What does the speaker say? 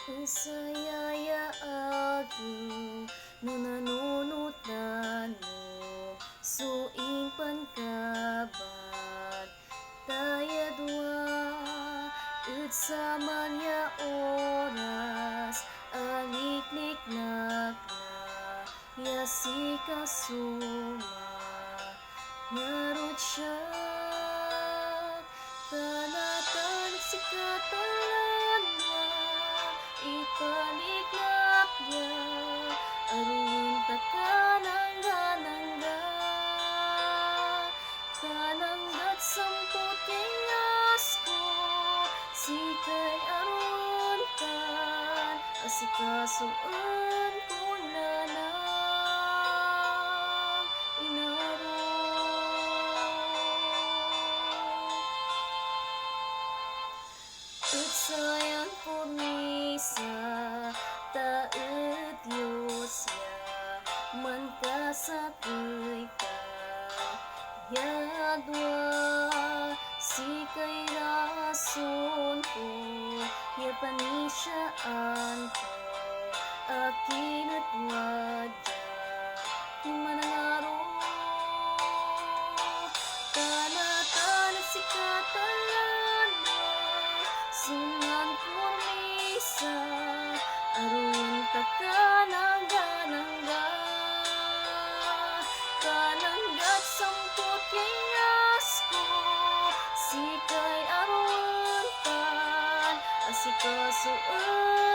Isayaya aku nunanunutan mo suing pankabat taya dua ut saman ya oras aliklik nakna ya si kasuma ngarut siya tanatan si katalanwa ipaliklak niya aruin takanangga kananggat samput kengas ko sikay aruin kan asikasuan ko na lang sayang purnisa taet yosya man kasakay ka yadwa sikay rason ko ya panisyaan ko akin at wadya manangaro tanatan at sikatalan sunan purnisa aruin takanangga kananggat samput kengas ko sikay aruin kan asikasuan